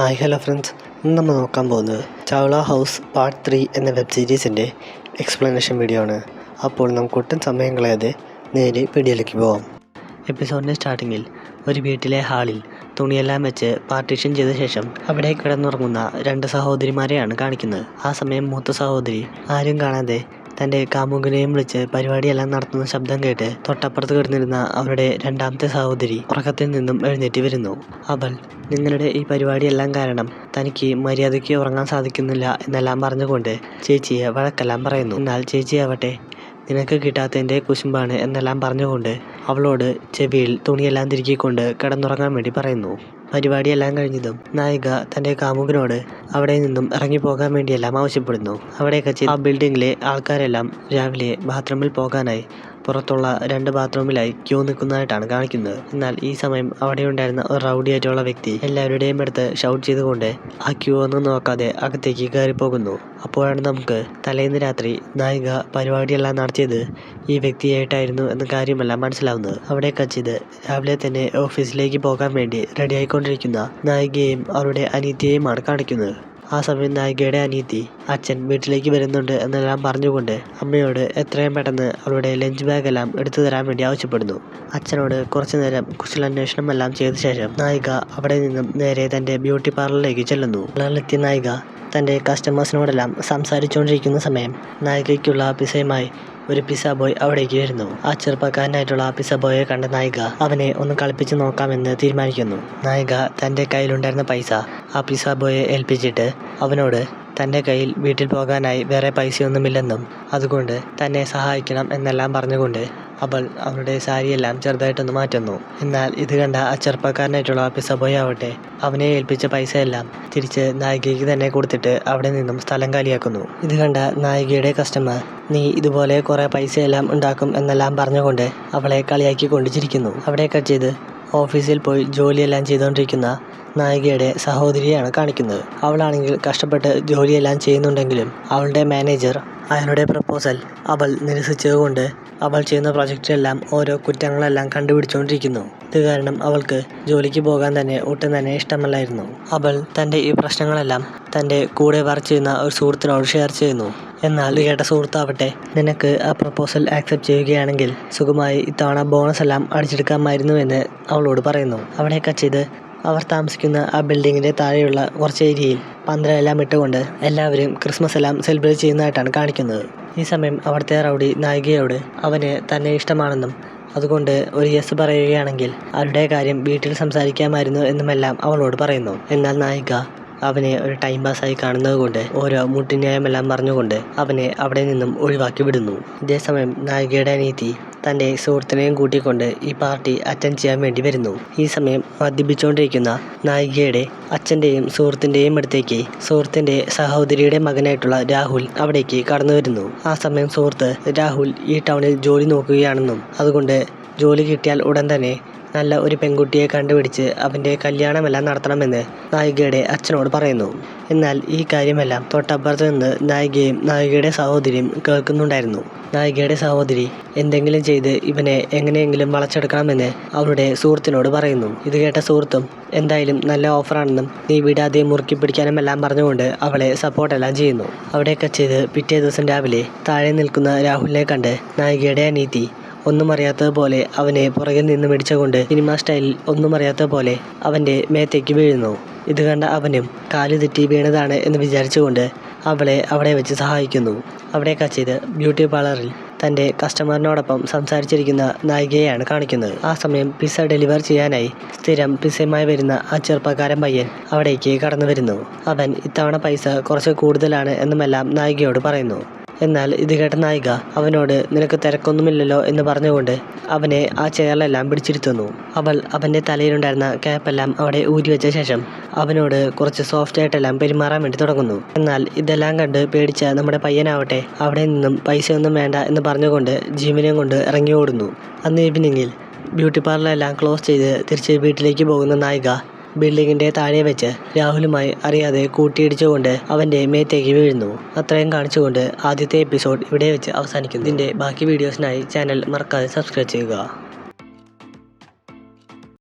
Hi hello friends, ഇന്ന് നമ്മൾ നോക്കാൻ പോകുന്നത് ചൗള ഹൗസ് പാർട്ട് 3 എന്ന വെബ് സീരീസിൻ്റെ എക്സ്പ്ലനേഷൻ വീഡിയോ ആണ്. അപ്പോൾ നമുക്ക് ഒട്ടും സമയം കളയാതെ നേരെ വീഡിയോയിലേക്ക് പോകാം. എപ്പിസോഡിൻ്റെ സ്റ്റാർട്ടിങ്ങിൽ ഒരു വീട്ടിലെ ഹാളിൽ തുണിയെല്ലാം വെച്ച് പാർട്ടീഷൻ ചെയ്ത ശേഷം അവിടെ കിടന്നുറങ്ങുന്ന രണ്ട് സഹോദരിമാരെയാണ് കാണിക്കുന്നത്. ആ സമയം മൂത്ത സഹോദരി ആരും കാണാതെ തൻ്റെ കാമുകനെയും വിളിച്ച് പരിപാടിയെല്ലാം നടത്തുന്ന ശബ്ദം കേട്ട് തൊട്ടപ്പുറത്ത് കിടന്നിരുന്ന അവരുടെ രണ്ടാമത്തെ സഹോദരി ഉറക്കത്തിൽ നിന്നും എഴുന്നേറ്റ് വരുന്നു. അവൾ നിങ്ങളുടെ ഈ പരിപാടിയെല്ലാം കാരണം തനിക്ക് മര്യാദയ്ക്ക് ഉറങ്ങാൻ സാധിക്കുന്നില്ല എന്നെല്ലാം പറഞ്ഞുകൊണ്ട് ചേച്ചിയെ വഴക്കെല്ലാം പറയുന്നു. എന്നാൽ ചേച്ചിയാവട്ടെ നിനക്ക് കിട്ടാത്തതിൻ്റെ കുശുമ്പാണ് എന്നെല്ലാം പറഞ്ഞുകൊണ്ട് അവളോട് ചെവിയിൽ തുണിയെല്ലാം തിരുകിക്കൊണ്ട് കിടന്നുറങ്ങാൻ വേണ്ടി പറയുന്നു. പരിപാടിയെല്ലാം കഴിഞ്ഞതും നായിക തൻ്റെ കാമുകനോട് അവിടെ നിന്നും ഇറങ്ങിപ്പോകാൻ വേണ്ടിയെല്ലാം ആവശ്യപ്പെടുന്നു. അവിടെയൊക്കെ ആ ബിൽഡിങ്ങിലെ ആൾക്കാരെല്ലാം രാവിലെ ബാത്റൂമിൽ പോകാനായി പുറത്തുള്ള 2 ബാത്റൂമിലായി ക്യൂ നിൽക്കുന്നതായിട്ടാണ് കാണിക്കുന്നത്. എന്നാൽ ഈ സമയം അവിടെ ഉണ്ടായിരുന്ന ഒരു റൗഡിയായിട്ടുള്ള വ്യക്തി എല്ലാവരുടെയും അടുത്ത് ഷൗട്ട് ചെയ്തുകൊണ്ട് ആ ക്യൂ ഒന്നും നോക്കാതെ അകത്തേക്ക് കയറിപ്പോകുന്നു. അപ്പോഴാണ് നമുക്ക് തലേന്ന് രാത്രി നായിക പരിപാടിയെല്ലാം നടത്തിയത് ഈ വ്യക്തിയായിട്ടായിരുന്നു എന്ന കാര്യമെല്ലാം മനസ്സിലാവുന്നത്. അവിടെ കച്ചിത് രാവിലെ തന്നെ ഓഫീസിലേക്ക് പോകാൻ വേണ്ടി റെഡിയായിക്കൊണ്ടിരിക്കുന്ന നായികയെയും അവരുടെ അനിയത്തിയെയുമാണ് കാണിക്കുന്നത്. ആ സമയം നായികയുടെ അനിയത്തി അച്ഛൻ വീട്ടിലേക്ക് വരുന്നുണ്ട് എന്നെല്ലാം പറഞ്ഞുകൊണ്ട് അമ്മയോട് എത്രയും പെട്ടെന്ന് അവളുടെ ലഞ്ച് ബാഗെല്ലാം എടുത്തു തരാൻ വേണ്ടി ആവശ്യപ്പെടുന്നു. അച്ഛനോട് കുറച്ചു നേരം കുശലാന്വേഷണം എല്ലാം ചെയ്ത ശേഷം നായിക അവിടെ നിന്നും നേരെ തൻ്റെ ബ്യൂട്ടി പാർലറിലേക്ക് ചെല്ലുന്നു. പാർലറിലെത്തിയ നായിക തൻ്റെ കസ്റ്റമേഴ്സിനോടെല്ലാം സംസാരിച്ചുകൊണ്ടിരിക്കുന്ന സമയം നായികയ്ക്കുള്ള പിസയുമായി ഒരു പിസ്സ ബോയ് അവിടേക്ക് വരുന്നു. ആ ചെറുപ്പക്കാരനായിട്ടുള്ള ആ പിസ്സ ബോയെ കണ്ട നായിക അവനെ ഒന്ന് കളിപ്പിച്ച് നോക്കാമെന്ന് തീരുമാനിക്കുന്നു. നായിക തൻ്റെ കയ്യിലുണ്ടായിരുന്ന പൈസ ആ പിസ്സ ബോയെ ഏൽപ്പിച്ചിട്ട് അവനോട് തൻ്റെ കയ്യിൽ വീട്ടിൽ പോകാനായി വേറെ പൈസയൊന്നുമില്ലെന്നും അതുകൊണ്ട് തന്നെ സഹായിക്കണം എന്നെല്ലാം പറഞ്ഞുകൊണ്ട് അവൾ അവളുടെ സാരിയെല്ലാം ചെറുതായിട്ടൊന്ന് മാറ്റുന്നു. എന്നാൽ ഇത് കണ്ട ആ ചെറുപ്പക്കാരനായിട്ടുള്ള പിസ്സ ബോയ് ആവട്ടെ അവനെ ഏൽപ്പിച്ച പൈസയെല്ലാം തിരിച്ച് നായികയ്ക്ക് തന്നെ കൊടുത്തിട്ട് അവിടെ നിന്നും സ്ഥലം കാലിയാക്കുന്നു. ഇത് കണ്ട നായികയുടെ കസ്റ്റമർ നീ ഇതുപോലെ കുറേ പൈസയെല്ലാം ഉണ്ടാക്കും എന്നെല്ലാം പറഞ്ഞുകൊണ്ട് അവളെ കളിയാക്കി കൊണ്ടിരിക്കുന്നു. അവിടെയൊക്കെ ചെയ്ത് ഓഫീസിൽ പോയി ജോലിയെല്ലാം ചെയ്തുകൊണ്ടിരിക്കുന്ന നായികയുടെ സഹോദരിയാണ് കാണിക്കുന്നത്. അവളാണെങ്കിൽ കഷ്ടപ്പെട്ട് ജോലിയെല്ലാം ചെയ്യുന്നുണ്ടെങ്കിലും അവളുടെ മാനേജർ അയാളുടെ പ്രപ്പോസൽ അവൾ നിരസിച്ചതുകൊണ്ട് അവൾ ചെയ്യുന്ന പ്രൊജക്റ്റിലെല്ലാം ഓരോ കുറ്റങ്ങളെല്ലാം കണ്ടുപിടിച്ചുകൊണ്ടിരിക്കുന്നു. ഇത് കാരണം അവൾക്ക് ജോലിക്ക് പോകാൻ തന്നെ ഒട്ടും തന്നെ ഇഷ്ടമല്ലായിരുന്നു. അവൾ തൻ്റെ ഈ പ്രശ്നങ്ങളെല്ലാം തൻ്റെ കൂടെ വർക്ക് ചെയ്യുന്ന ഒരു സുഹൃത്തിനോട് ഷെയർ ചെയ്യുന്നു. എന്നാൽ കേട്ട സുഹൃത്താവട്ടെ നിനക്ക് ആ പ്രപ്പോസൽ ആക്സെപ്റ്റ് ചെയ്യുകയാണെങ്കിൽ സുഖമായി ഇത്തവണ ബോണസ് എല്ലാം അടിച്ചെടുക്കാമായിരുന്നു എന്ന് അവളോട് പറയുന്നു. അവിടെയൊക്കെ ചെയ്ത് അവർ താമസിക്കുന്ന ആ ബിൽഡിങ്ങിൻ്റെ താഴെയുള്ള കുറച്ച് ഏരിയയിൽ പന്തലെല്ലാം ഇട്ടുകൊണ്ട് എല്ലാവരും ക്രിസ്മസ് എല്ലാം സെലിബ്രേറ്റ് ചെയ്യുന്നതായിട്ടാണ് കാണിക്കുന്നത്. ഈ സമയം അവിടുത്തെ റൗഡി നായികയോട് അവന് തന്നെ ഇഷ്ടമാണെന്നും അതുകൊണ്ട് ഒരു യെസ് പറയുകയാണെങ്കിൽ അവരുടെ കാര്യം വീട്ടിൽ സംസാരിക്കാമായിരുന്നു എന്നുമെല്ലാം അവളോട് പറയുന്നു. എന്നാൽ നായിക അവനെ ഒരു ടൈം പാസ്സായി കാണുന്നത് കൊണ്ട് ഓരോ മുട്ടിന്യായമെല്ലാം പറഞ്ഞുകൊണ്ട് അവനെ അവിടെ നിന്നും ഒഴിവാക്കി വിടുന്നു. ഇതേസമയം നായികയുടെ അനിയത്തി തൻ്റെ സുഹൃത്തിനെയും കൂട്ടിക്കൊണ്ട് ഈ പാർട്ടി അറ്റൻഡ് ചെയ്യാൻ വേണ്ടി വരുന്നു. ഈ സമയം മദ്യപിച്ചുകൊണ്ടിരിക്കുന്ന നായികയുടെ അച്ഛൻ്റെയും സുഹൃത്തിൻ്റെയും അടുത്തേക്ക് സുഹൃത്തിൻ്റെ സഹോദരിയുടെ മകനായിട്ടുള്ള രാഹുൽ അവിടേക്ക് കടന്നു വരുന്നു. ആ സമയം സുഹൃത്ത് രാഹുൽ ഈ ടൗണിൽ ജോലി നോക്കുകയാണെന്നും അതുകൊണ്ട് ജോലി കിട്ടിയാൽ ഉടൻ തന്നെ നല്ല ഒരു പെൺകുട്ടിയെ കണ്ടുപിടിച്ച് അവൻ്റെ കല്യാണമെല്ലാം നടത്തണമെന്ന് നായികയുടെ അച്ഛനോട് പറയുന്നു. എന്നാൽ ഈ കാര്യമെല്ലാം തൊട്ടപ്പുറത്ത് നിന്ന് നായികയും നായികയുടെ സഹോദരിയും കേൾക്കുന്നുണ്ടായിരുന്നു. നായികയുടെ സഹോദരി എന്തെങ്കിലും ചെയ്ത് ഇവനെ എങ്ങനെയെങ്കിലും വളച്ചെടുക്കണമെന്ന് അവളുടെ സുഹൃത്തിനോട് പറയുന്നു. ഇത് കേട്ട സുഹൃത്തും എന്തായാലും നല്ല ഓഫറാണെന്നും നീ വിടാതെ മുറുക്കി പിടിക്കാനും എല്ലാം പറഞ്ഞുകൊണ്ട് അവളെ സപ്പോർട്ടെല്ലാം ചെയ്യുന്നു. അവിടെയൊക്കെ ചെയ്ത് പിറ്റേ ദിവസം രാവിലെ താഴെ നിൽക്കുന്ന രാഹുലിനെ കണ്ട് നായികയുടെ അനീതി ഒന്നും അറിയാത്തതുപോലെ അവനെ പുറകിൽ നിന്ന് മേടിച്ചുകൊണ്ട് സിനിമ സ്റ്റൈലിൽ ഒന്നും അറിയാത്തതുപോലെ അവൻ്റെ മേത്തേക്ക് വീഴുന്നു. ഇത് കണ്ട അവനും കാല് തെറ്റി വീണതാണ് എന്ന് വിചാരിച്ചുകൊണ്ട് അവളെ അവിടെ വെച്ച് സഹായിക്കുന്നു. അവിടെയൊക്കെ ചെയ്ത് ബ്യൂട്ടി പാർലറിൽ തൻ്റെ കസ്റ്റമറിനോടൊപ്പം സംസാരിച്ചിരിക്കുന്ന നായികയെയാണ് കാണിക്കുന്നത്. ആ സമയം പിസ്സ ഡെലിവർ ചെയ്യാനായി സ്ഥിരം പിസ്സയുമായി വരുന്ന ആ ചെറുപ്പക്കാരൻ പയ്യൻ അവിടേക്ക് കടന്നു വരുന്നു. അവൻ ഇത്തവണ പൈസ കുറച്ച് കൂടുതലാണ് എന്നുമെല്ലാം നായികയോട് പറയുന്നു. എന്നാൽ ഇത് കേട്ട നായിക അവനോട് നിനക്ക് തിരക്കൊന്നുമില്ലല്ലോ എന്ന് പറഞ്ഞുകൊണ്ട് അവനെ ആ ചെയറിലെല്ലാം പിടിച്ചിരുത്തുന്നു. അവൾ അവൻ്റെ തലയിലുണ്ടായിരുന്ന ക്യാപ്പെല്ലാം അവിടെ ഊരി വെച്ച ശേഷം അവനോട് കുറച്ച് സോഫ്റ്റായിട്ടെല്ലാം പെരുമാറാൻ വേണ്ടി തുടങ്ങുന്നു. എന്നാൽ ഇതെല്ലാം കണ്ട് പേടിച്ച നമ്മുടെ പയ്യനാവട്ടെ അവിടെ നിന്നും പൈസയൊന്നും വേണ്ട എന്ന് പറഞ്ഞുകൊണ്ട് ജീവനെയും കൊണ്ട് ഇറങ്ങി ഓടുന്നു. അന്ന് ഈവനിങ്ങിൽ ബ്യൂട്ടി പാർലറെല്ലാം ക്ലോസ് ചെയ്ത് തിരിച്ച് വീട്ടിലേക്ക് പോകുന്ന നായിക ബിൽഡിങ്ങിൻ്റെ താഴെ വെച്ച് രാഹുലുമായി അറിയാതെ കൂട്ടിയിടിച്ചുകൊണ്ട് അവൻ്റെ മേത്തേക്ക് വീഴുന്നു. അത്രയും കാണിച്ചുകൊണ്ട് ആദ്യത്തെ എപ്പിസോഡ് ഇവിടെ വെച്ച് അവസാനിക്കുന്നു. ഇതിൻ്റെ ബാക്കി വീഡിയോസിനായി ചാനൽ മറക്കാതെ സബ്സ്ക്രൈബ് ചെയ്യുക.